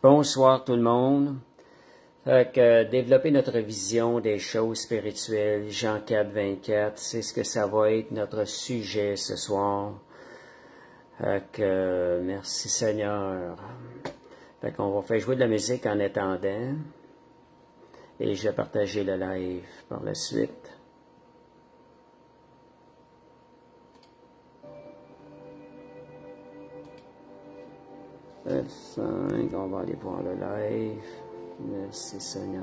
Bonsoir tout le monde. Fait que développer notre vision des choses spirituelles, Jean 4, 24, c'est ce que ça va être notre sujet ce soir. Fait que merci Seigneur. Fait qu'on va faire jouer de la musique en attendant. Et je vais partager le live par la suite. F5, on va aller voir le live. Merci Seigneur.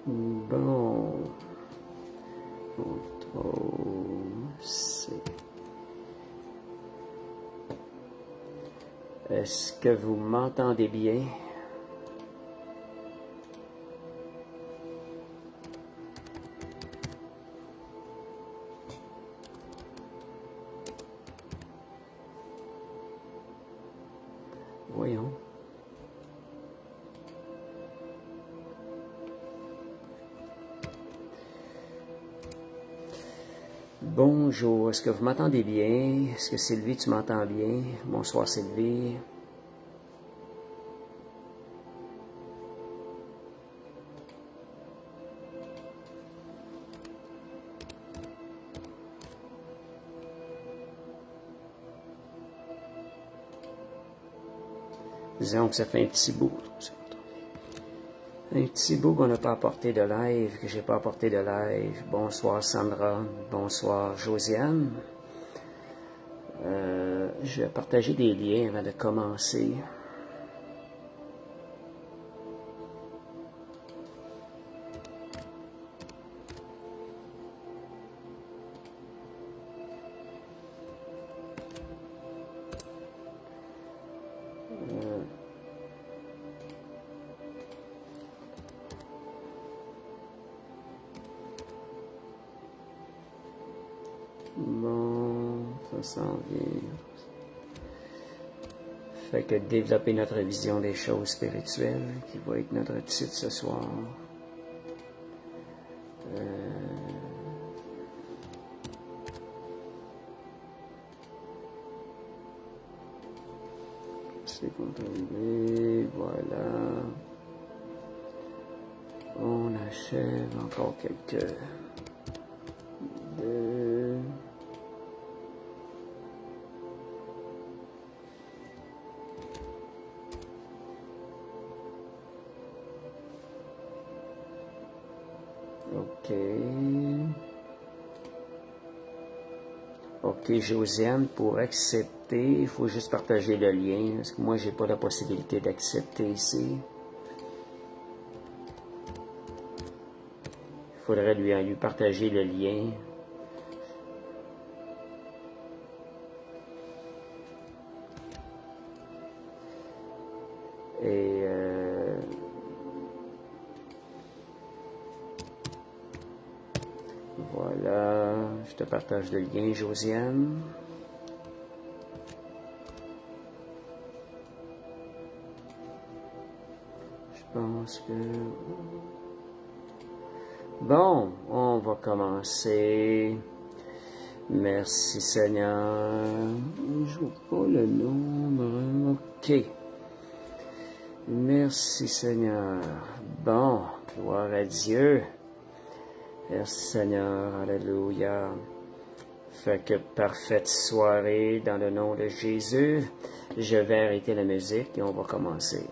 Bon. CTRL-C. Est-ce que vous m'entendez bien? Voyons. Bonjour, est-ce que vous m'entendez bien? Est-ce que Sylvie, tu m'entends bien? Bonsoir Sylvie. Disons que ça fait un petit bout. Un petit bout qu'on n'a pas apporté de live, que j'ai pas apporté de live. Bonsoir Sandra, bonsoir Josiane. Je vais partager des liens avant de commencer. Bon, ça s'en vient. Fait que développer notre vision des choses spirituelles, qui va être notre titre ce soir. C'est contrôlé, voilà. On achève encore quelques... deux... OK. OK, Josiane, pour accepter, il faut juste partager le lien, parce que moi, j'ai pas la possibilité d'accepter ici. Il faudrait lui partager le lien. Et voilà, je te partage le lien, Josiane. Je pense que... Bon, on va commencer. Merci Seigneur. Je vois pas le nombre. OK. Merci Seigneur. Bon, gloire à Dieu. Merci Seigneur, alléluia. Fait que parfaite soirée dans le nom de Jésus. Je vais arrêter la musique et on va commencer.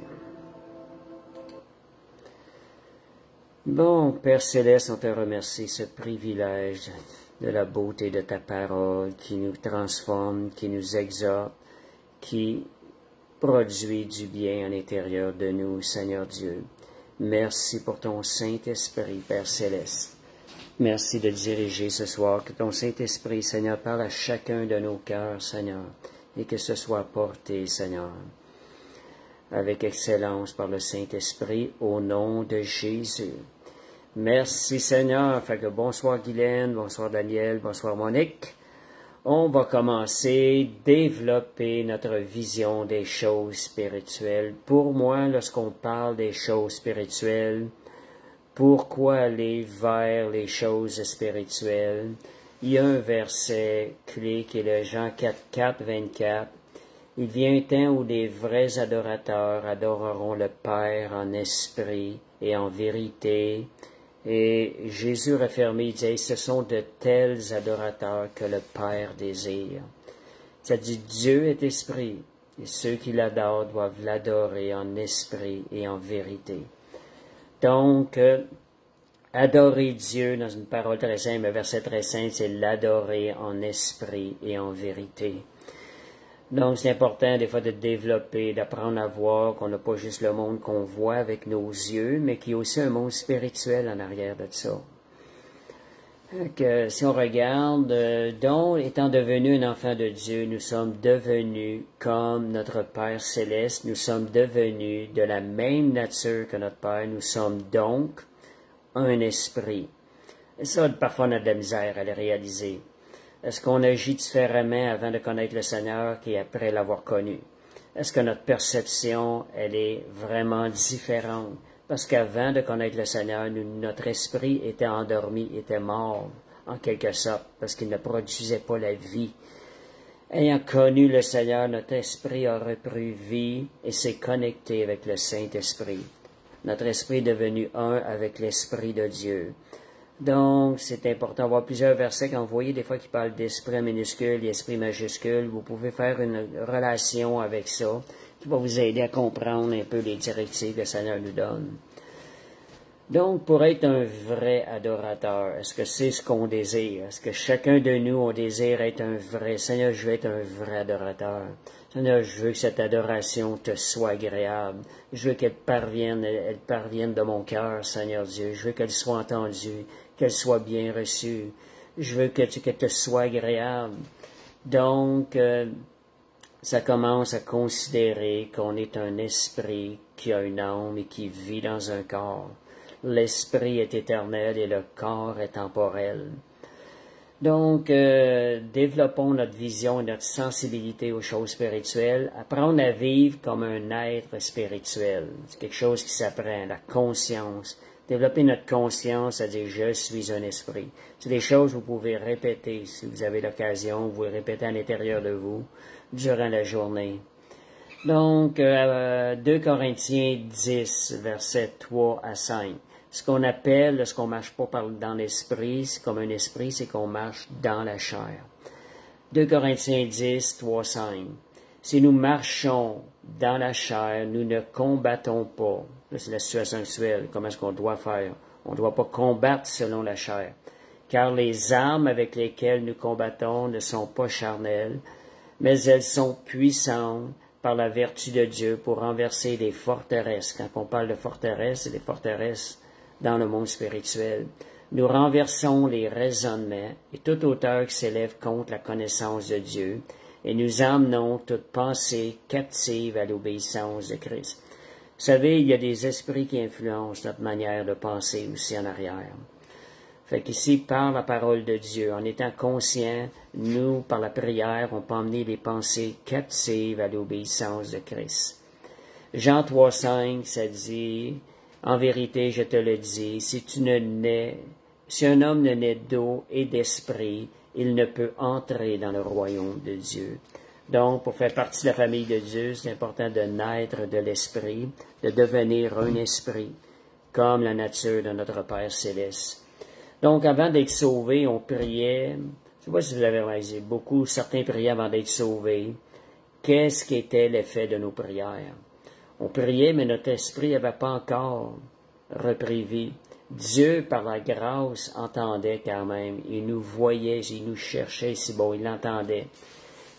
Bon, Père Céleste, on te remercie ce privilège de la beauté de ta parole qui nous transforme, qui nous exhorte, qui produit du bien à l'intérieur de nous, Seigneur Dieu. Merci pour ton Saint-Esprit, Père Céleste. Merci de diriger ce soir, que ton Saint-Esprit, Seigneur, parle à chacun de nos cœurs, Seigneur, et que ce soit porté, Seigneur, avec excellence par le Saint-Esprit, au nom de Jésus. Merci, Seigneur. Fait que bonsoir Guylaine, bonsoir Daniel, bonsoir Monique. On va commencer à développer notre vision des choses spirituelles. Pour moi, lorsqu'on parle des choses spirituelles, Pourquoi aller vers les choses spirituelles? Il y a un verset clé qui est le Jean 4, 24. Il vient un temps où les vrais adorateurs adoreront le Père en esprit et en vérité. Et Jésus réaffirmé, il disait, ce sont de tels adorateurs que le Père désire. Ça dit, Dieu est esprit, et ceux qui l'adorent doivent l'adorer en esprit et en vérité. Donc, adorer Dieu, dans une parole très simple, un verset très simple, c'est l'adorer en esprit et en vérité. Donc, c'est important des fois de développer, d'apprendre à voir qu'on n'a pas juste le monde qu'on voit avec nos yeux, mais qu'il y a aussi un monde spirituel en arrière de ça. Si on regarde, donc, étant devenu un enfant de Dieu, nous sommes devenus comme notre Père céleste, nous sommes devenus de la même nature que notre Père, nous sommes donc un esprit. Et ça, parfois, on a de la misère à le réaliser. Est-ce qu'on agit différemment avant de connaître le Seigneur qu'après l'avoir connu? Est-ce que notre perception, elle est vraiment différente? Parce qu'avant de connaître le Seigneur, notre esprit était endormi, était mort, en quelque sorte, parce qu'il ne produisait pas la vie. Ayant connu le Seigneur, notre esprit a repris vie et s'est connecté avec le Saint-Esprit. Notre esprit est devenu un avec l'Esprit de Dieu. Donc, c'est important d'avoir plusieurs versets. Quand vous voyez des fois qui parlent d'esprit minuscule et esprit majuscule, vous pouvez faire une relation avec ça qui va vous aider à comprendre un peu les directives que le Seigneur nous donne. Donc, pour être un vrai adorateur, est-ce que c'est ce qu'on désire? Est-ce que chacun de nous, on désire être un vrai? Seigneur, je veux être un vrai adorateur. Seigneur, je veux que cette adoration te soit agréable. Je veux qu'elle parvienne de mon cœur, Seigneur Dieu. Je veux qu'elle soit entendue, qu'elle soit bien reçue. Je veux qu'elle te soit agréable. Donc, ça commence à considérer qu'on est un esprit qui a une âme et qui vit dans un corps. L'esprit est éternel et le corps est temporel. Donc, développons notre vision et notre sensibilité aux choses spirituelles, apprendre à vivre comme un être spirituel. C'est quelque chose qui s'apprend, la conscience. Développer notre conscience, c'est-à-dire je suis un esprit. C'est des choses que vous pouvez répéter si vous avez l'occasion, vous les répétez à l'intérieur de vous durant la journée. Donc, 2 Corinthiens 10, versets 3 à 5. Ce qu'on appelle, lorsqu'on ne marche pas dans l'esprit, c'est comme un esprit, c'est qu'on marche dans la chair. 2 Corinthiens 10, 3, 5. Si nous marchons dans la chair, nous ne combattons pas. Là, c'est la situation actuelle. Comment est-ce qu'on doit faire? On ne doit pas combattre selon la chair. Car les armes avec lesquelles nous combattons ne sont pas charnelles, mais elles sont puissantes par la vertu de Dieu pour renverser les forteresses. Quand on parle de forteresses, c'est des forteresses dans le monde spirituel. Nous renversons les raisonnements et toute hauteur qui s'élève contre la connaissance de Dieu, et nous emmenons toute pensée captive à l'obéissance de Christ. Vous savez, il y a des esprits qui influencent notre manière de penser aussi en arrière. Fait qu'ici, par la parole de Dieu, en étant conscients, nous, par la prière, on peut emmener les pensées captives à l'obéissance de Christ. Jean 3,5, ça dit, « En vérité, je te le dis, si un homme ne naît d'eau et d'esprit, il ne peut entrer dans le royaume de Dieu. » Donc, pour faire partie de la famille de Dieu, c'est important de naître de l'esprit, de devenir un esprit, comme la nature de notre Père céleste. Donc, avant d'être sauvé, on priait, je ne sais pas si vous avez réalisé, certains priaient avant d'être sauvés. Qu'est-ce qui était l'effet de nos prières? On priait, mais notre esprit n'avait pas encore repris vie. Dieu, par la grâce, entendait quand même. Il nous voyait, il nous cherchait, si bon, il l'entendait.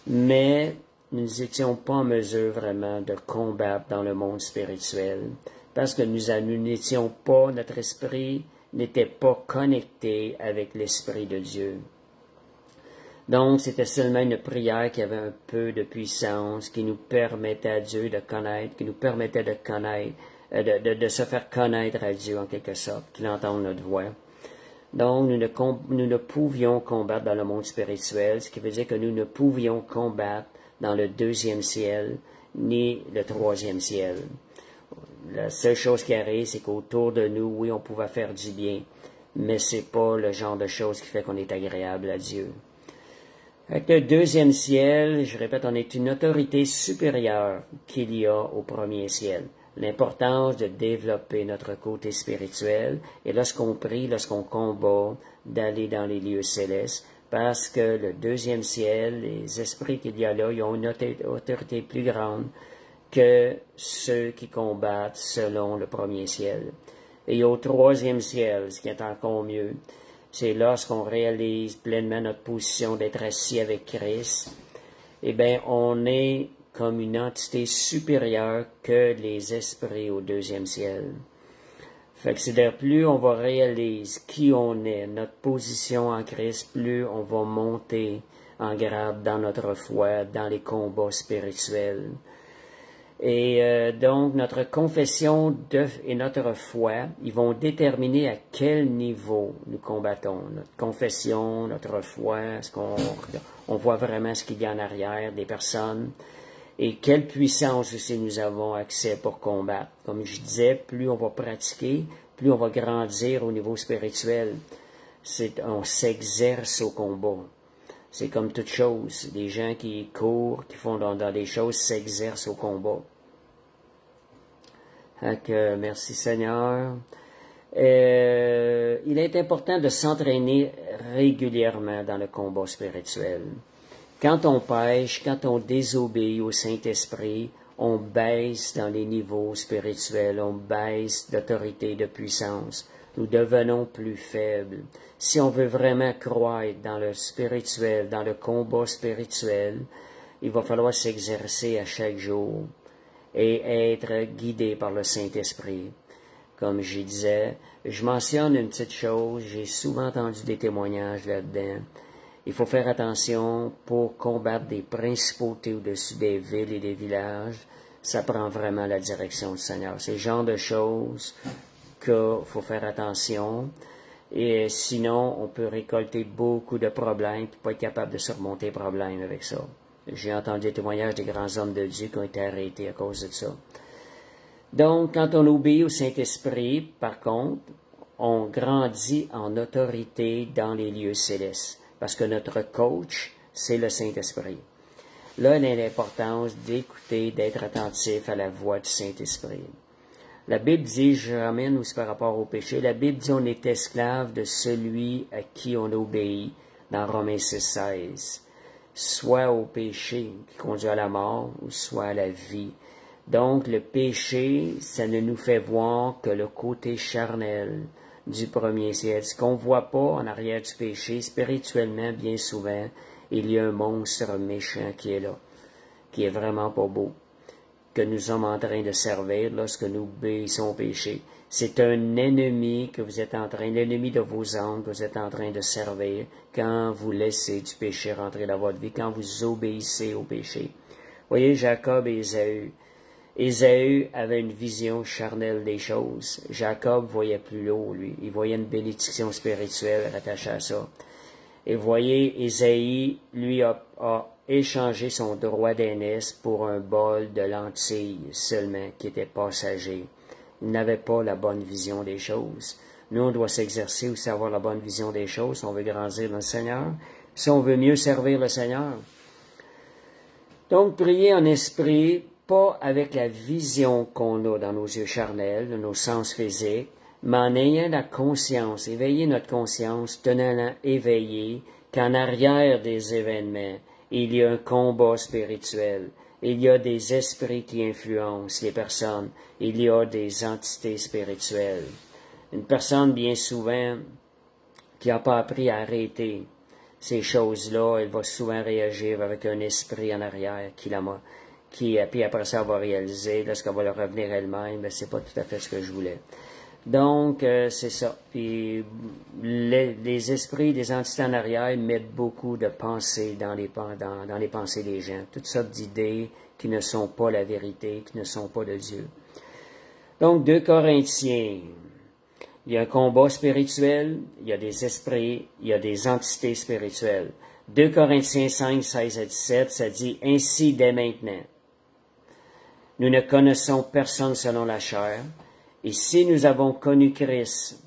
Mais nous n'étions pas en mesure vraiment de combattre dans le monde spirituel, parce que nous n'étions pas, notre esprit n'était pas connecté avec l'Esprit de Dieu. Donc, c'était seulement une prière qui avait un peu de puissance, qui nous permettait à Dieu de connaître, qui nous permettait de connaître, de se faire connaître à Dieu en quelque sorte, qu'il entende notre voix. Donc, nous ne pouvions combattre dans le monde spirituel, ce qui veut dire que nous ne pouvions combattre dans le 2e ciel, ni le 3e ciel. La seule chose qui arrive, c'est qu'autour de nous, oui, on pouvait faire du bien, mais c'est pas le genre de chose qui fait qu'on est agréable à Dieu. Avec le deuxième ciel, je répète, on est une autorité supérieure qu'il y a au premier ciel. L'importance de développer notre côté spirituel et lorsqu'on prie, lorsqu'on combat, d'aller dans les lieux célestes, parce que le deuxième ciel, les esprits qu'il y a là, ils ont une autorité plus grande que ceux qui combattent selon le premier ciel. Et au troisième ciel, ce qui est encore mieux, c'est lorsqu'on réalise pleinement notre position d'être assis avec Christ, eh bien, on est comme une entité supérieure que les esprits au deuxième ciel. Fait que c'est-à-dire, plus on va réaliser qui on est, notre position en Christ, plus on va monter en grade dans notre foi, dans les combats spirituels. Et donc, notre confession et notre foi, ils vont déterminer à quel niveau nous combattons. Notre confession, notre foi, est-ce qu'on voit vraiment ce qu'il y a en arrière des personnes et quelle puissance aussi nous avons accès pour combattre. Comme je disais, plus on va pratiquer, plus on va grandir au niveau spirituel. On s'exerce au combat. C'est comme toute chose. Les gens qui courent, qui font dans des choses, s'exercent au combat. Donc, merci Seigneur. Il est important de s'entraîner régulièrement dans le combat spirituel. Quand on pêche, quand on désobéit au Saint-Esprit, on baisse dans les niveaux spirituels, on baisse d'autorité, de puissance. Nous devenons plus faibles. Si on veut vraiment croître dans le spirituel, dans le combat spirituel, il va falloir s'exercer à chaque jour et être guidé par le Saint-Esprit. Comme je disais, je mentionne une petite chose, j'ai souvent entendu des témoignages là-dedans. Il faut faire attention pour combattre des principautés au-dessus des villes et des villages. Ça prend vraiment la direction du Seigneur. C'est le genre de choses qu'il faut faire attention. Et sinon, on peut récolter beaucoup de problèmes et pas être capable de surmonter les problèmes avec ça. J'ai entendu des témoignages des grands hommes de Dieu qui ont été arrêtés à cause de ça. Donc, quand on obéit au Saint-Esprit, par contre, on grandit en autorité dans les lieux célestes. Parce que notre coach, c'est le Saint-Esprit. Là, il y a l'importance d'écouter, d'être attentif à la voix du Saint-Esprit. La Bible dit, je ramène aussi par rapport au péché, la Bible dit on est esclave de celui à qui on obéit dans Romains 6,16. Soit au péché qui conduit à la mort, ou soit à la vie. Donc, le péché, ça ne nous fait voir que le côté charnel du premier ciel. Ce qu'on ne voit pas en arrière du péché, spirituellement, bien souvent, il y a un monstre méchant qui est là, qui est vraiment pas beau, que nous sommes en train de servir lorsque nous obéissons au péché. C'est un ennemi que vous êtes en train, l'ennemi de vos âmes que vous êtes en train de servir quand vous laissez du péché rentrer dans votre vie, quand vous obéissez au péché. Voyez Jacob et Ésaü. Ésaü avait une vision charnelle des choses. Jacob voyait plus haut, lui. Il voyait une bénédiction spirituelle rattachée à ça. Et voyez, Ésaü, lui, a échangé son droit d'aînesse pour un bol de lentilles seulement, qui était passager. Il n'avait pas la bonne vision des choses. Nous, on doit s'exercer aussi à avoir la bonne vision des choses si on veut grandir dans le Seigneur, si on veut mieux servir le Seigneur. Donc, prier en esprit, pas avec la vision qu'on a dans nos yeux charnels, dans nos sens physiques, mais en ayant la conscience, éveiller notre conscience, tenant-la éveillée, qu'en arrière des événements, il y a un combat spirituel, il y a des esprits qui influencent les personnes, il y a des entités spirituelles. Une personne, bien souvent, qui n'a pas appris à arrêter ces choses-là, elle va souvent réagir avec un esprit en arrière puis après ça, elle va réaliser, lorsqu'elle va le revenir elle-même, c'est pas tout à fait ce que je voulais. Donc, c'est ça. Puis, les esprits des entités en arrière mettent beaucoup de pensées dans les pensées des gens. Toutes sortes d'idées qui ne sont pas la vérité, qui ne sont pas de Dieu. Donc, 2 Corinthiens. Il y a un combat spirituel, il y a des esprits, il y a des entités spirituelles. 2 Corinthiens 5, 16 à 17, ça dit « Ainsi dès maintenant ». Nous ne connaissons personne selon la chair, et si nous avons connu Christ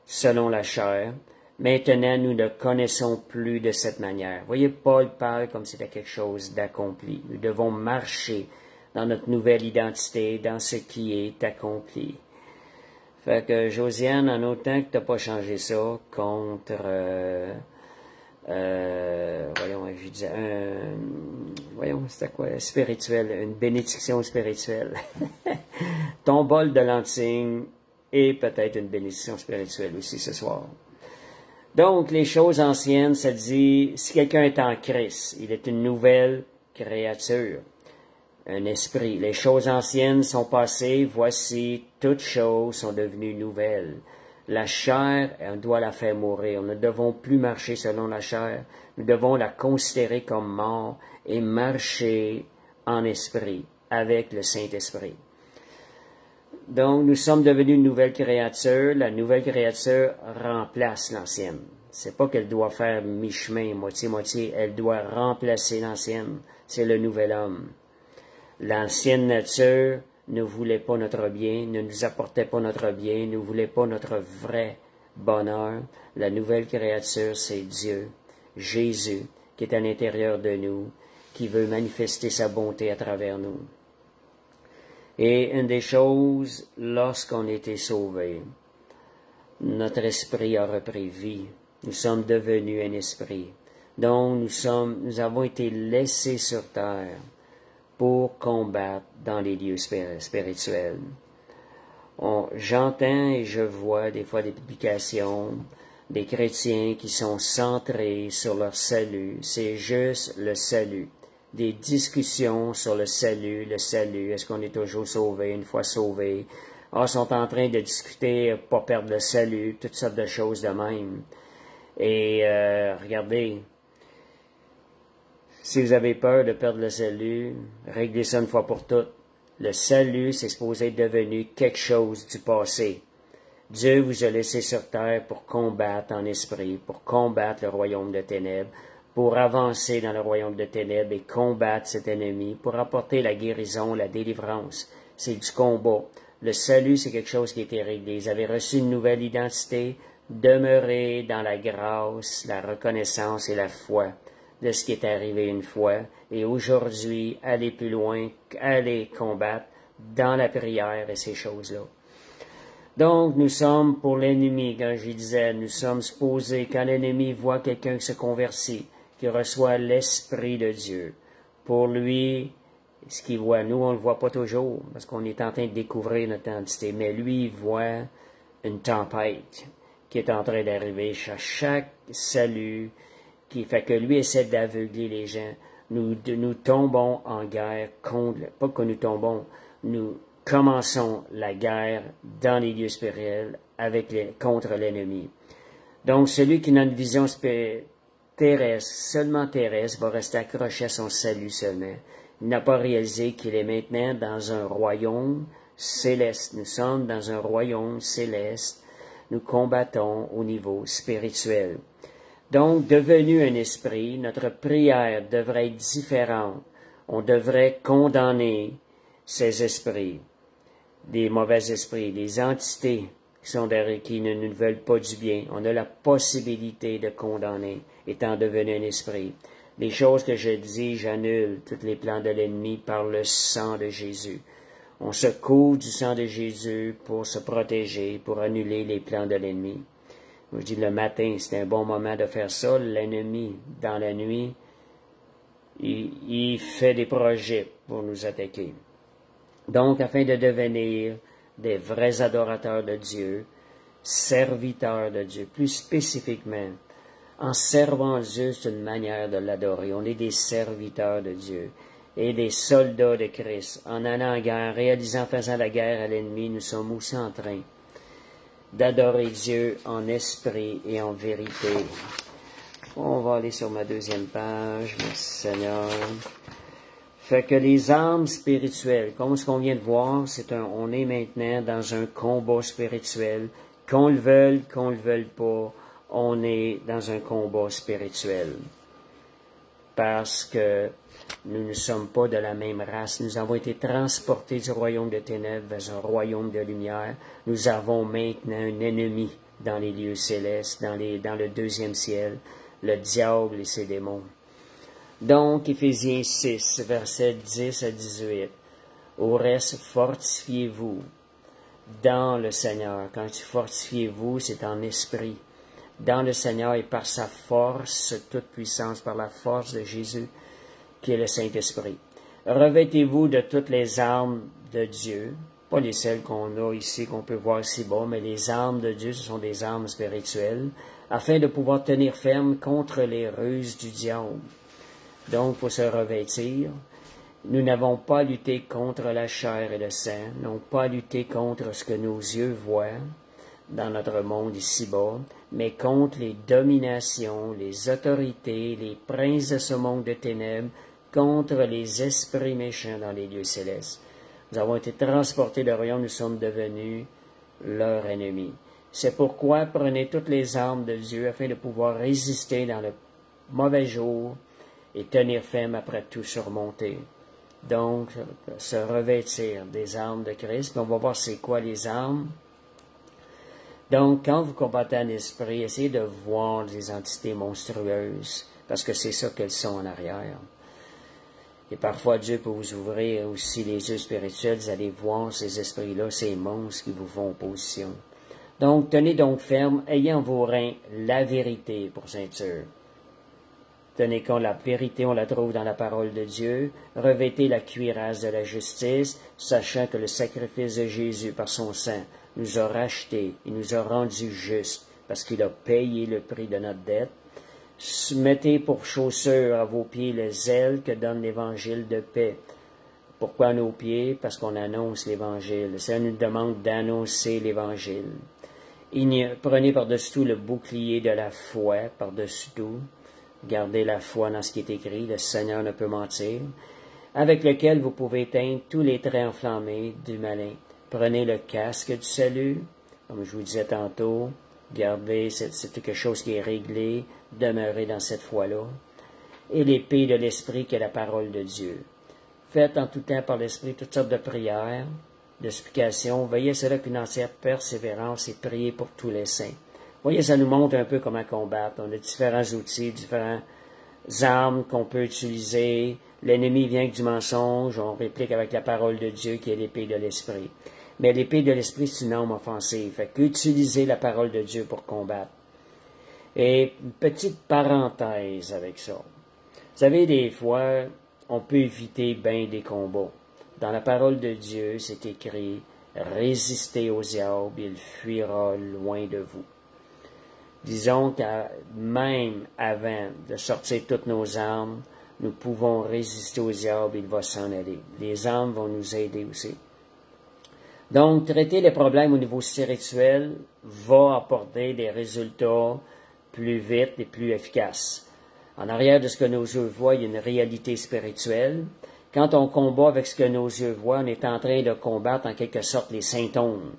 selon la chair, maintenant nous ne connaissons plus de cette manière. Voyez, Paul parle comme si c'était quelque chose d'accompli. Nous devons marcher dans notre nouvelle identité, dans ce qui est accompli. Fait que, Josiane, en autant que tu n'as pas changé ça contre, voyons, je disais, voyons, c'était quoi, spirituel, une bénédiction spirituelle. Ton bol de lentilles et peut-être une bénédiction spirituelle aussi ce soir. Donc, les choses anciennes, ça dit, si quelqu'un est en Christ, il est une nouvelle créature. Un esprit. Les choses anciennes sont passées, voici, toutes choses sont devenues nouvelles. La chair, on doit la faire mourir. Nous ne devons plus marcher selon la chair. Nous devons la considérer comme mort et marcher en esprit, avec le Saint-Esprit. Donc, nous sommes devenus une nouvelle créature. La nouvelle créature remplace l'ancienne. C'est pas qu'elle doit faire mi-chemin, moitié-moitié. Elle doit remplacer l'ancienne. C'est le nouvel homme. L'ancienne nature ne voulait pas notre bien, ne nous apportait pas notre bien, ne voulait pas notre vrai bonheur. La nouvelle créature, c'est Dieu, Jésus, qui est à l'intérieur de nous, qui veut manifester sa bonté à travers nous. Et une des choses, lorsqu'on était sauvés, notre esprit a repris vie. Nous sommes devenus un esprit. Donc, nous avons été laissés sur terre pour combattre dans les lieux spirituels. J'entends et je vois des fois des publications des chrétiens qui sont centrés sur leur salut. C'est juste le salut. Des discussions sur le salut, est-ce qu'on est toujours sauvé, une fois sauvé. Ils sont en train de discuter, pas perdre le salut, toutes sortes de choses de même. Et regardez, si vous avez peur de perdre le salut, réglez ça une fois pour toutes. Le salut, c'est supposé être devenu quelque chose du passé. Dieu vous a laissé sur terre pour combattre en esprit, pour combattre le royaume de ténèbres, pour avancer dans le royaume de ténèbres et combattre cet ennemi, pour apporter la guérison, la délivrance. C'est du combat. Le salut, c'est quelque chose qui a été réglé. Vous avez reçu une nouvelle identité, demeurez dans la grâce, la reconnaissance et la foi de ce qui est arrivé une fois, et aujourd'hui, aller plus loin, aller combattre dans la prière et ces choses-là. Donc, nous sommes pour l'ennemi, quand je disais, nous sommes supposés, quand l'ennemi voit quelqu'un qui se convertit, qui reçoit l'Esprit de Dieu, pour lui, ce qu'il voit, nous, on ne le voit pas toujours, parce qu'on est en train de découvrir notre identité, mais lui, il voit une tempête qui est en train d'arriver à chaque salut, qui fait que lui essaie d'aveugler les gens. Nous tombons en guerre contre, pas que nous tombons, nous commençons la guerre dans les lieux spirituels contre l'ennemi. Donc, celui qui a une vision terrestre, seulement terrestre, va rester accroché à son salut seulement. Il n'a pas réalisé qu'il est maintenant dans un royaume céleste. Nous sommes dans un royaume céleste. Nous combattons au niveau spirituel. Donc, devenu un esprit, notre prière devrait être différente. On devrait condamner ces esprits, des mauvais esprits, des entités qui ne nous veulent pas du bien. On a la possibilité de condamner, étant devenu un esprit. Les choses que je dis, j'annule tous les plans de l'ennemi par le sang de Jésus. On se couvre du sang de Jésus pour se protéger, pour annuler les plans de l'ennemi. Je dis le matin, c'est un bon moment de faire ça. L'ennemi, dans la nuit, il fait des projets pour nous attaquer. Donc, afin de devenir des vrais adorateurs de Dieu, serviteurs de Dieu, plus spécifiquement, en servant Dieu, c'est une manière de l'adorer. On est des serviteurs de Dieu et des soldats de Christ. En allant en guerre, faisant la guerre à l'ennemi, nous sommes aussi en train d'adorer Dieu en esprit et en vérité. On va aller sur ma deuxième page, merci Seigneur. Fait que les armes spirituelles, comme ce qu'on vient de voir, on est maintenant dans un combat spirituel. Qu'on le veuille pas, on est dans un combat spirituel. parce que nous ne sommes pas de la même race. Nous avons été transportés du royaume de ténèbres vers un royaume de lumière. Nous avons maintenant un ennemi dans les lieux célestes, dans le deuxième ciel, le diable et ses démons. Donc, Éphésiens 6, versets 10 à 18. Au reste, fortifiez-vous dans le Seigneur. Quand je dis fortifiez-vous, c'est en esprit. Dans le Seigneur et par sa force, toute puissance, par la force de Jésus, qui est le Saint-Esprit. Revêtez-vous de toutes les armes de Dieu, pas les celles qu'on a ici, qu'on peut voir ici bas, mais les armes de Dieu, ce sont des armes spirituelles, afin de pouvoir tenir ferme contre les ruses du diable. Donc, pour se revêtir, nous n'avons pas à lutter contre la chair et le sang, non pas à lutter contre ce que nos yeux voient dans notre monde ici-bas, mais contre les dominations, les autorités, les princes de ce monde de ténèbres, contre les esprits méchants dans les lieux célestes. Nous avons été transportés de royaume, nous sommes devenus leur ennemi. C'est pourquoi prenez toutes les armes de Dieu afin de pouvoir résister dans le mauvais jour et tenir ferme après tout surmonter. Donc, se revêtir des armes de Christ. On va voir c'est quoi les armes. Donc, quand vous combattez en esprit, essayez de voir les entités monstrueuses, parce que c'est ça qu'elles sont en arrière. Et parfois, Dieu peut vous ouvrir aussi les yeux spirituels, vous allez voir ces esprits-là, ces monstres qui vous font opposition. Donc, tenez donc ferme, ayez en vos reins la vérité pour ceinture. Tenez compte, la vérité, on la trouve dans la parole de Dieu. Revêtez la cuirasse de la justice, sachant que le sacrifice de Jésus par son sang nous a rachetés, il nous a rendus justes, parce qu'il a payé le prix de notre dette. Mettez pour chaussure à vos pieds le zèle que donne l'évangile de paix. Pourquoi à nos pieds? Parce qu'on annonce l'évangile. Ça nous demande d'annoncer l'évangile. Prenez par-dessus tout le bouclier de la foi, par-dessus tout. Gardez la foi dans ce qui est écrit, le Seigneur ne peut mentir, avec lequel vous pouvez éteindre tous les traits enflammés du malin. Prenez le casque du salut, comme je vous disais tantôt, gardez, c'est quelque chose qui est réglé, demeurez dans cette foi-là, et l'épée de l'Esprit qui est la parole de Dieu. Faites en tout temps par l'Esprit toutes sortes de prières, d'explications, veillez à cela qu'une entière persévérance et priez pour tous les saints. Voyez, ça nous montre un peu comment combattre. On a différents outils, différentes armes qu'on peut utiliser. L'ennemi vient avec du mensonge, on réplique avec la parole de Dieu qui est l'épée de l'Esprit. Mais l'épée de l'Esprit, c'est une arme offensive. Fait qu'utilisez la parole de Dieu pour combattre. Et une petite parenthèse avec ça. Vous savez, des fois, on peut éviter bien des combats. Dans la parole de Dieu, c'est écrit « Résistez au diable, il fuira loin de vous ». Disons que même avant de sortir toutes nos armes, nous pouvons résister au diable, il va s'en aller. Les armes vont nous aider aussi. Donc, traiter les problèmes au niveau spirituel va apporter des résultats plus vite et plus efficaces. En arrière de ce que nos yeux voient, il y a une réalité spirituelle. Quand on combat avec ce que nos yeux voient, on est en train de combattre en quelque sorte les symptômes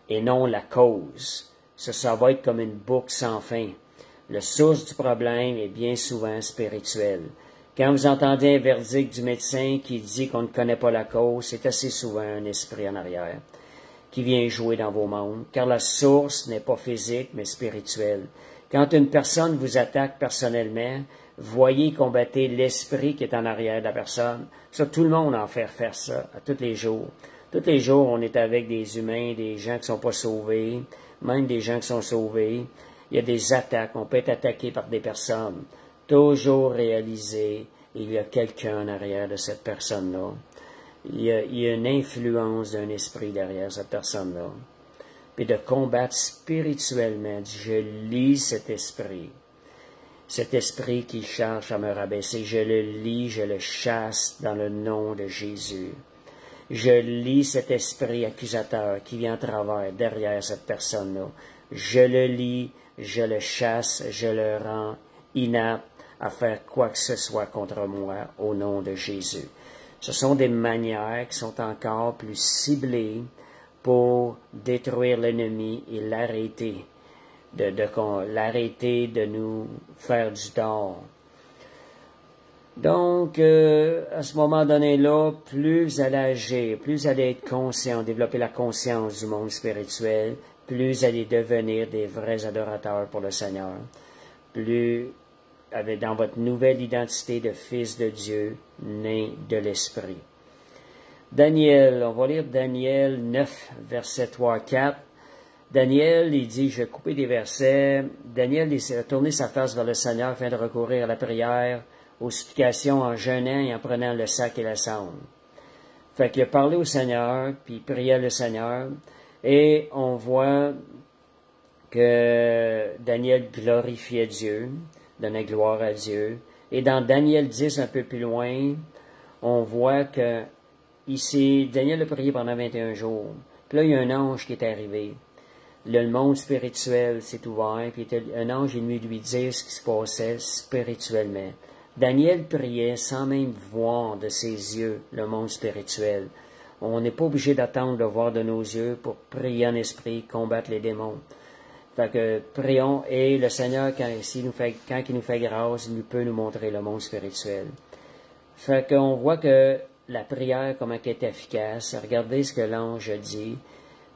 et non la cause. Ça va être comme une boucle sans fin. La source du problème est bien souvent spirituelle. Quand vous entendez un verdict du médecin qui dit qu'on ne connaît pas la cause, c'est assez souvent un esprit en arrière qui vient jouer dans vos mondes, car la source n'est pas physique, mais spirituelle. Quand une personne vous attaque personnellement, voyez combattre l'esprit qui est en arrière de la personne. Ça, tout le monde en fait faire ça, à tous les jours. Tous les jours, on est avec des humains, des gens qui ne sont pas sauvés, même des gens qui sont sauvés. Il y a des attaques, on peut être attaqué par des personnes. Toujours réaliser, il y a quelqu'un en arrière de cette personne-là. Il y a une influence d'un esprit derrière cette personne-là. Puis de combattre spirituellement, je lis cet esprit qui cherche à me rabaisser, je le lis, je le chasse dans le nom de Jésus. Je lis cet esprit accusateur qui vient à travers, derrière cette personne-là. Je le lis, je le chasse, je le rends inapte à faire quoi que ce soit contre moi au nom de Jésus. Ce sont des manières qui sont encore plus ciblées pour détruire l'ennemi et l'arrêter, l'arrêter de nous faire du tort. Donc, à ce moment donné-là, plus vous allez agir, plus vous allez être conscient, développer la conscience du monde spirituel, plus vous allez devenir des vrais adorateurs pour le Seigneur. Plus, dans votre nouvelle identité de fils de Dieu, né de l'Esprit. Daniel, on va lire Daniel 9, versets 3 à 4. Daniel, il dit, je vais couper des versets. Daniel, il a tourné sa face vers le Seigneur afin de recourir à la prière, aux supplications en jeûnant et en prenant le sac et la cendre. Fait qu'il a parlé au Seigneur, puis il priait le Seigneur, et on voit que Daniel glorifiait Dieu, donnait gloire à Dieu. Et dans Daniel 10, un peu plus loin, on voit que ici, Daniel a prié pendant 21 jours. Puis là, il y a un ange qui est arrivé. Le monde spirituel s'est ouvert, puis un ange est venu lui dire ce qui se passait spirituellement. Daniel priait sans même voir de ses yeux le monde spirituel. On n'est pas obligé d'attendre de voir de nos yeux pour prier en esprit, combattre les démons. Fait que prions, et le Seigneur, quand il nous fait grâce, il peut nous montrer le monde spirituel. Fait qu'on voit que la prière, comment elle est efficace. Regardez ce que l'ange dit.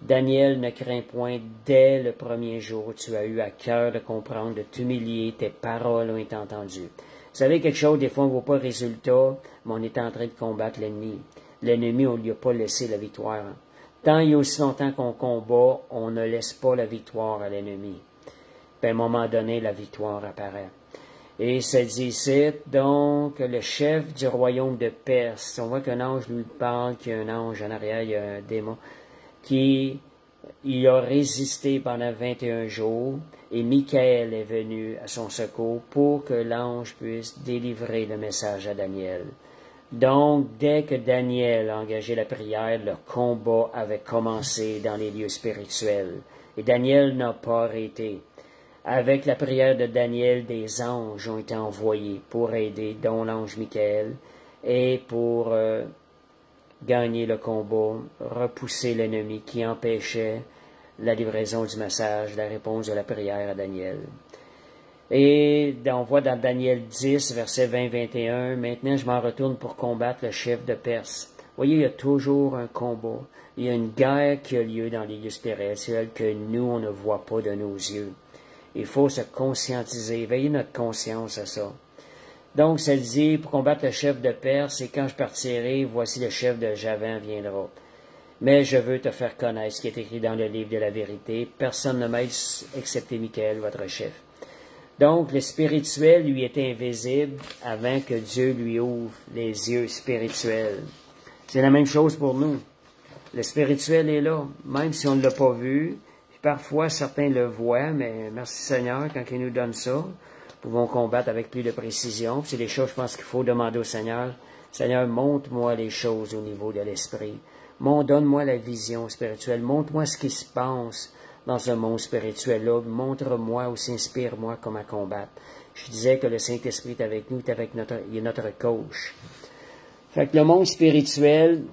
Daniel, ne crains point, dès le premier jour, tu as eu à cœur de comprendre, de t'humilier, tes paroles ont été entendues. Vous savez quelque chose, des fois on ne voit pas le résultat, mais on est en train de combattre l'ennemi. L'ennemi, on ne lui a pas laissé la victoire. Tant et aussi longtemps qu'on combat, on ne laisse pas la victoire à l'ennemi. Puis à un moment donné, la victoire apparaît. Et ça dit ici, donc, le chef du royaume de Perse, on voit qu'un ange lui parle, qu'il y a un ange en arrière, il y a un démon, il a résisté pendant 21 jours, et Michael est venu à son secours pour que l'ange puisse délivrer le message à Daniel. Donc, dès que Daniel a engagé la prière, le combat avait commencé dans les lieux spirituels. Et Daniel n'a pas arrêté. Avec la prière de Daniel, des anges ont été envoyés pour aider, dont l'ange Michael, et pour gagner le combat, repousser l'ennemi qui empêchait la livraison du message, la réponse de la prière à Daniel. Et on voit dans Daniel 10, verset 20-21, « Maintenant je m'en retourne pour combattre le chef de Perse. » Vous voyez, il y a toujours un combat. Il y a une guerre qui a lieu dans les lieux spirituels que nous, on ne voit pas de nos yeux. Il faut se conscientiser, éveiller notre conscience à ça. Donc, ça dit, pour combattre le chef de Perse, et quand je partirai, voici le chef de Javan viendra. Mais je veux te faire connaître ce qui est écrit dans le livre de la vérité. Personne ne m'aide excepté Michael, votre chef. Donc, le spirituel lui était invisible avant que Dieu lui ouvre les yeux spirituels. C'est la même chose pour nous. Le spirituel est là, même si on ne l'a pas vu. Parfois, certains le voient, mais merci Seigneur, quand il nous donne ça, nous pouvons combattre avec plus de précision. C'est des choses, je pense, qu'il faut demander au Seigneur. Seigneur, montre-moi les choses au niveau de l'esprit. Donne-moi la vision spirituelle. Montre-moi ce qui se passe dans ce monde spirituel-là. Montre-moi aussi, inspire-moi comment combattre. Je disais que le Saint-Esprit est avec nous, il est notre coach. Fait que le monde spirituel,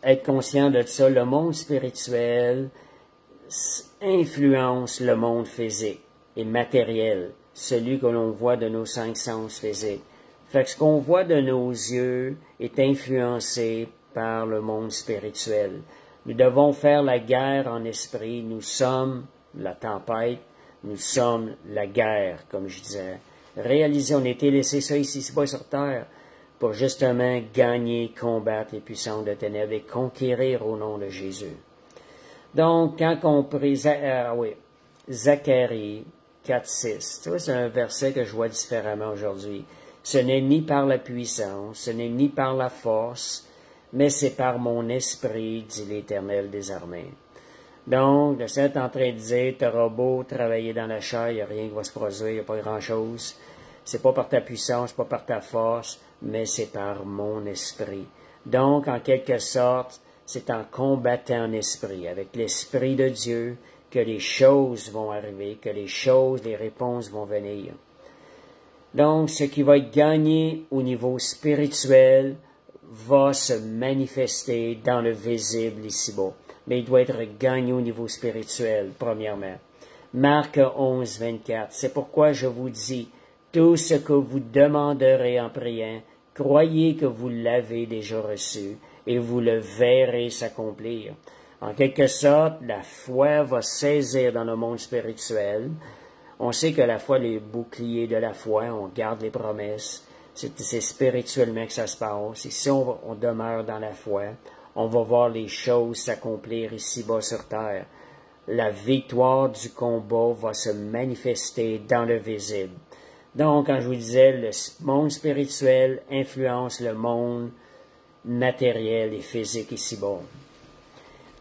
être conscient de ça, le monde spirituel influence le monde physique et matériel, celui que l'on voit de nos 5 sens physiques. Fait que ce qu'on voit de nos yeux est influencé par le monde spirituel. Nous devons faire la guerre en esprit. Nous sommes la tempête, nous sommes la guerre, comme je disais. Réalisez, on a été laissé ça ici, c'est pas sur terre, pour justement gagner, combattre les puissances de ténèbres et conquérir au nom de Jésus. Donc, quand on prie, Zacharie 4:6, tu vois, c'est un verset que je vois différemment aujourd'hui. Ce n'est ni par la puissance, ce n'est ni par la force, mais c'est par mon esprit, dit l'Éternel des armées. Donc, le Seigneur est en train de dire, t'auras beau travailler dans la chair, il n'y a rien qui va se produire, il n'y a pas grand-chose. C'est pas par ta puissance, pas par ta force, mais c'est par mon esprit. Donc, en quelque sorte, c'est en combattant en esprit, avec l'Esprit de Dieu, que les choses vont arriver, que les réponses vont venir. Donc, ce qui va être gagné au niveau spirituel va se manifester dans le visible ici-bas. Mais il doit être gagné au niveau spirituel, premièrement. Marc 11, 24. C'est pourquoi je vous dis, Tout ce que vous demanderez en priant, croyez que vous l'avez déjà reçu et vous le verrez s'accomplir. En quelque sorte, la foi va saisir dans le monde spirituel. On sait que la foi, les boucliers de la foi, on garde les promesses. C'est spirituellement que ça se passe. Et si on demeure dans la foi, on va voir les choses s'accomplir ici-bas sur terre. La victoire du combat va se manifester dans le visible. Donc, quand je vous disais, le monde spirituel influence le monde matériel et physique ici-bas.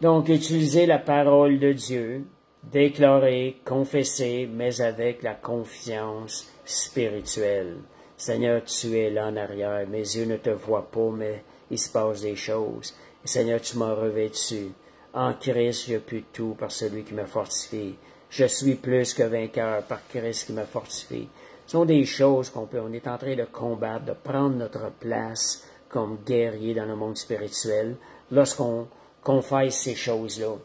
Donc, utilisez la parole de Dieu, déclarer, confesser, mais avec la confiance spirituelle. Seigneur, tu es là en arrière. Mes yeux ne te voient pas, mais il se passe des choses. Et Seigneur, tu m'as revêtu. En Christ, je puis tout par celui qui me fortifie. Je suis plus que vainqueur par Christ qui me fortifie. Ce sont des choses on est en train de combattre, de prendre notre place comme guerrier dans le monde spirituel lorsqu'on confesse ces choses-là.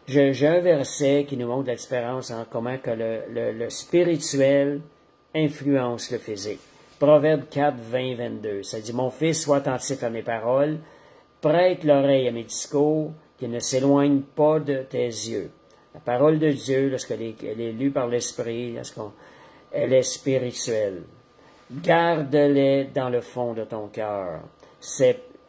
J'ai un verset qui nous montre la différence en comment que le spirituel influence le physique. Proverbe 4, 20, 22. Ça dit, « Mon fils, sois attentif à mes paroles, prête l'oreille à mes discours, qu'ils ne s'éloignent pas de tes yeux. » La parole de Dieu, lorsqu'elle est lue par l'Esprit, elle est spirituelle. Garde-les dans le fond de ton cœur,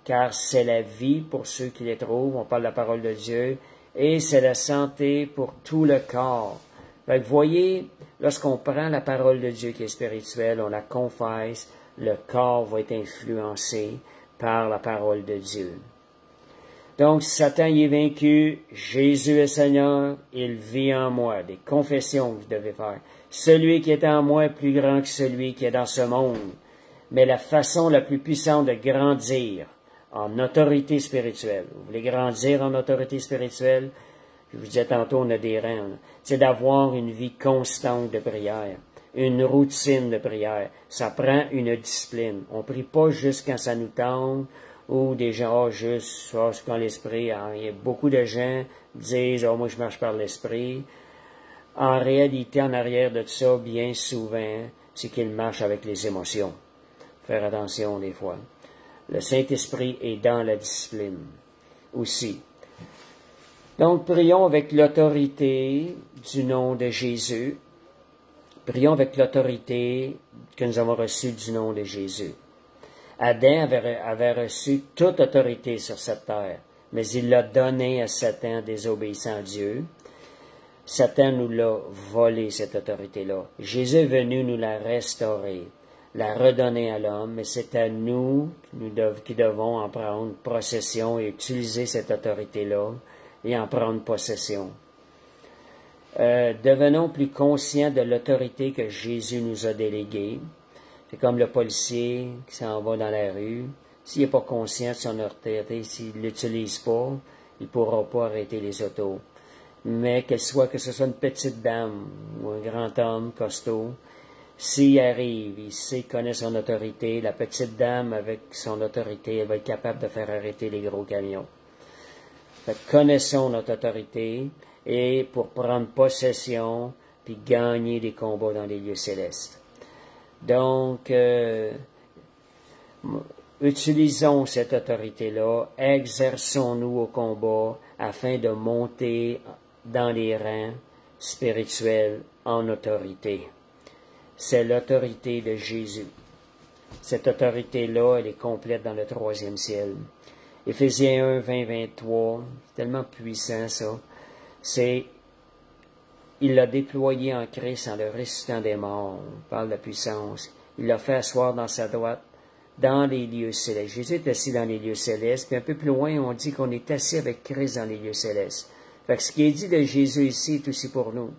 car c'est la vie pour ceux qui les trouvent. On parle de la parole de Dieu. Et c'est la santé pour tout le corps. Fait que voyez, lorsqu'on prend la parole de Dieu qui est spirituelle, on la confesse, le corps va être influencé par la parole de Dieu. Donc, Satan y est vaincu, Jésus est Seigneur, il vit en moi. Des confessions que vous devez faire. Celui qui est en moi est plus grand que celui qui est dans ce monde. Mais la façon la plus puissante de grandir en autorité spirituelle, vous voulez grandir en autorité spirituelle, je vous disais tantôt, on a des rangs, c'est d'avoir une vie constante de prière, une routine de prière. Ça prend une discipline. On prie pas juste quand ça nous tente, ou des gens, juste, quand l'esprit, il y a beaucoup de gens disent, moi je marche par l'esprit. En réalité, en arrière de ça, bien souvent, c'est qu'ils marchent avec les émotions. Faire attention des fois. Le Saint-Esprit est dans la discipline aussi. Donc, prions avec l'autorité du nom de Jésus. Prions avec l'autorité que nous avons reçue du nom de Jésus. Adam avait reçu toute autorité sur cette terre, mais il l'a donnée à Satan désobéissant à Dieu. Satan nous l'a volé, cette autorité-là. Jésus est venu nous la restaurer, la redonner à l'homme, mais c'est à nous qui devons en prendre possession et utiliser cette autorité-là et en prendre possession. Devenons plus conscients de l'autorité que Jésus nous a déléguée. C'est comme le policier qui s'en va dans la rue. S'il n'est pas conscient de son autorité, s'il ne l'utilise pas, il ne pourra pas arrêter les autos. Mais que ce soit une petite dame ou un grand homme costaud, s'il arrive, il connaît son autorité, la petite dame avec son autorité, elle va être capable de faire arrêter les gros camions. Fait que connaissons notre autorité et pour prendre possession puis gagner des combats dans les lieux célestes. Donc, utilisons cette autorité-là, exerçons-nous au combat afin de monter dans les rangs spirituels en autorité. C'est l'autorité de Jésus. Cette autorité-là, elle est complète dans le 3e ciel. Éphésiens 1, 20, 23, c'est tellement puissant ça. Il l'a déployé en Christ en le ressuscitant des morts. On parle de puissance. Il l'a fait asseoir dans sa droite, dans les lieux célestes. Jésus est assis dans les lieux célestes, puis un peu plus loin, on dit qu'on est assis avec Christ dans les lieux célestes. Fait que ce qui est dit de Jésus ici est aussi pour nous.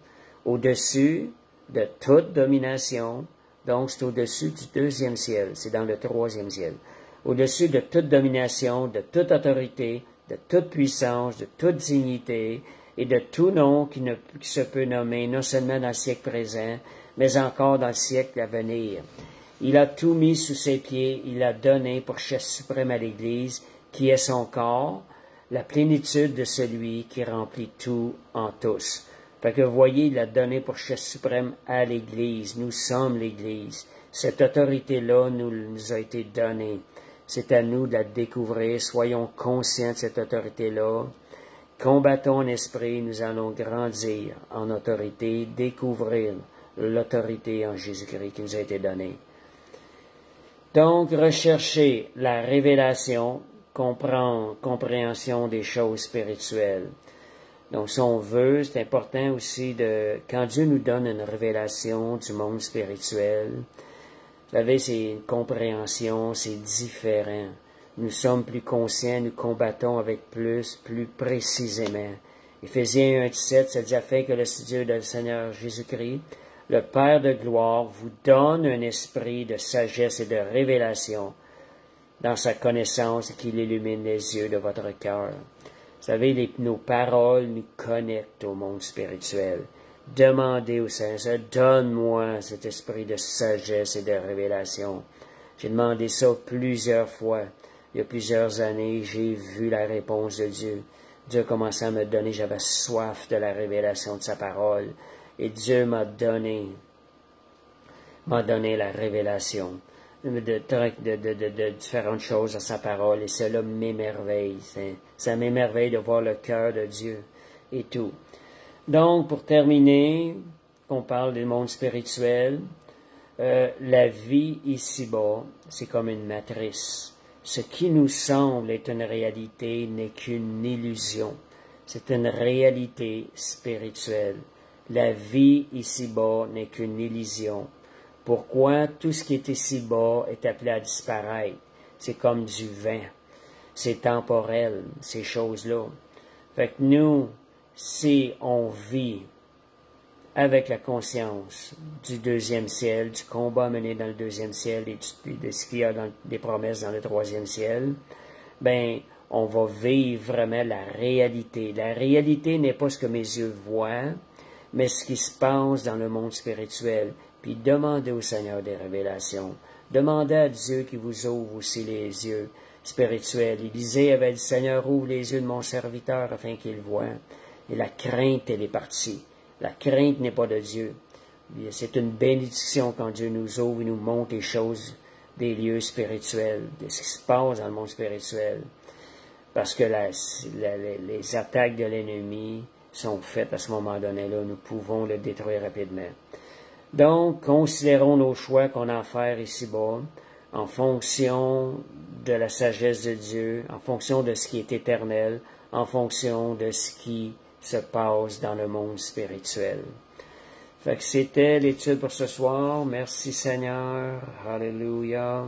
Au-dessus de toute domination, donc c'est au-dessus du 2e ciel, c'est dans le 3e ciel. Au-dessus de toute domination, de toute autorité, de toute puissance, de toute dignité, et de tout nom qui se peut nommer, non seulement dans le siècle présent, mais encore dans le siècle à venir. Il a tout mis sous ses pieds, il a donné pour chef suprême à l'Église, qui est son corps, la plénitude de celui qui remplit tout en tous. Fait que voyez, il a donné pour chef suprême à l'Église. Nous sommes l'Église. Cette autorité-là nous a été donnée. C'est à nous de la découvrir. Soyons conscients de cette autorité-là. Combattons en esprit, nous allons grandir en autorité, découvrir l'autorité en Jésus-Christ qui nous a été donnée. Donc, rechercher la révélation, compréhension des choses spirituelles. Donc, si on veut, c'est important aussi quand Dieu nous donne une révélation du monde spirituel, vous savez, c'est une compréhension, c'est différent. Nous sommes plus conscients, nous combattons avec plus précisément. Éphésiens 1:17, ça dit afin que le Dieu de le Seigneur Jésus-Christ, le Père de gloire, vous donne un esprit de sagesse et de révélation dans sa connaissance et qu'il illumine les yeux de votre cœur. Vous savez, nos paroles nous connectent au monde spirituel. Demandez au Seigneur, donne-moi cet esprit de sagesse et de révélation. J'ai demandé ça plusieurs fois. Il y a plusieurs années, j'ai vu la réponse de Dieu. Dieu a commencé à me donner, j'avais soif de la révélation de sa parole. Et Dieu m'a donné la révélation de différentes choses à sa parole. Et cela m'émerveille. Ça m'émerveille de voir le cœur de Dieu et tout. Donc, pour terminer, on parle du monde spirituel. La vie ici-bas, c'est comme une matrice. Ce qui nous semble être une réalité n'est qu'une illusion. C'est une réalité spirituelle. La vie ici-bas n'est qu'une illusion. Pourquoi tout ce qui est ici-bas est appelé à disparaître? C'est comme du vent. C'est temporel, ces choses-là. Fait que nous, si on vit avec la conscience du deuxième ciel, du combat mené dans le deuxième ciel et de ce qu'il y a dans des promesses dans le troisième ciel, ben, on va vivre vraiment la réalité. La réalité n'est pas ce que mes yeux voient, mais ce qui se passe dans le monde spirituel. Puis demandez au Seigneur des révélations. Demandez à Dieu qui vous ouvre aussi les yeux spirituels. Élisée avait dit, Seigneur, ouvre les yeux de mon serviteur afin qu'il voie. Et la crainte, elle est partie. La crainte n'est pas de Dieu. C'est une bénédiction quand Dieu nous ouvre et nous montre les choses des lieux spirituels, de ce qui se passe dans le monde spirituel. Parce que les attaques de l'ennemi sont faites à ce moment donné-là. Nous pouvons le détruire rapidement. Donc, considérons nos choix qu'on a à faire ici-bas en fonction de la sagesse de Dieu, en fonction de ce qui est éternel, en fonction de ce qui se passe dans le monde spirituel. Fait que c'était l'étude pour ce soir. Merci Seigneur. Alléluia.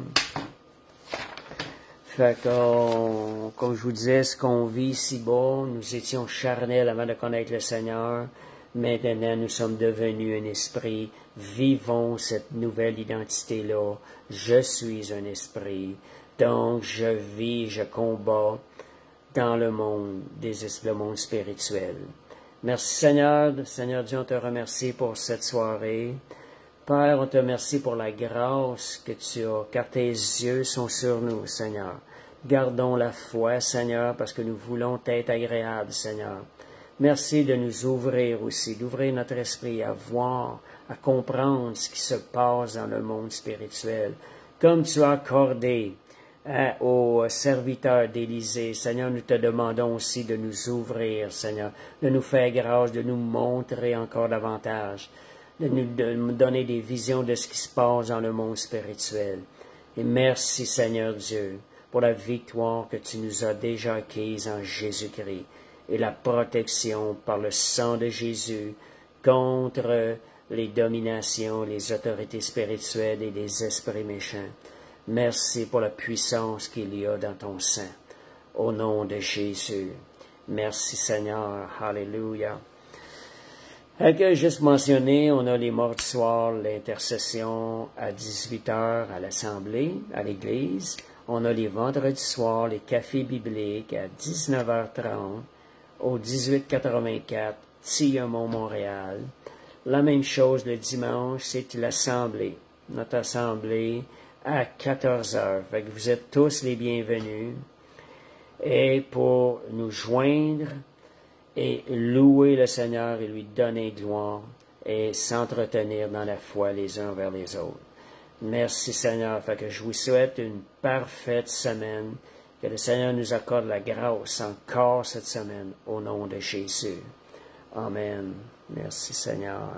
Fait que, comme je vous disais, ce qu'on vit ici-bas, nous étions charnels avant de connaître le Seigneur. Maintenant, nous sommes devenus un esprit. Vivons cette nouvelle identité-là. Je suis un esprit. Donc, je vis, je combats dans le monde le monde spirituel. Merci Seigneur. Seigneur Dieu, on te remercie pour cette soirée. Père, on te remercie pour la grâce que tu as, car tes yeux sont sur nous, Seigneur. Gardons la foi, Seigneur, parce que nous voulons être agréables, Seigneur. Merci de nous ouvrir aussi, d'ouvrir notre esprit à voir, à comprendre ce qui se passe dans le monde spirituel. Comme tu as accordé aux serviteurs d'Élisée, Seigneur, nous te demandons aussi de nous ouvrir, Seigneur, de nous faire grâce, de nous montrer encore davantage, de nous donner des visions de ce qui se passe dans le monde spirituel. Et merci, Seigneur Dieu, pour la victoire que tu nous as déjà acquise en Jésus-Christ et la protection par le sang de Jésus contre les dominations, les autorités spirituelles et les esprits méchants. Merci pour la puissance qu'il y a dans ton sang. Au nom de Jésus. Merci Seigneur. Alléluia. Que juste mentionné, on a les mardis soirs, l'intercession à 18h à l'Assemblée, à l'Église. On a les vendredis soirs, les cafés bibliques à 19h30 au 1884, Tillemont, Montréal. La même chose le dimanche, c'est l'Assemblée. Notre Assemblée à 14h. Fait que vous êtes tous les bienvenus. Et pour nous joindre et louer le Seigneur et lui donner gloire et s'entretenir dans la foi les uns vers les autres. Merci Seigneur, fait que je vous souhaite une parfaite semaine, que le Seigneur nous accorde la grâce encore cette semaine, au nom de Jésus. Amen. Merci Seigneur.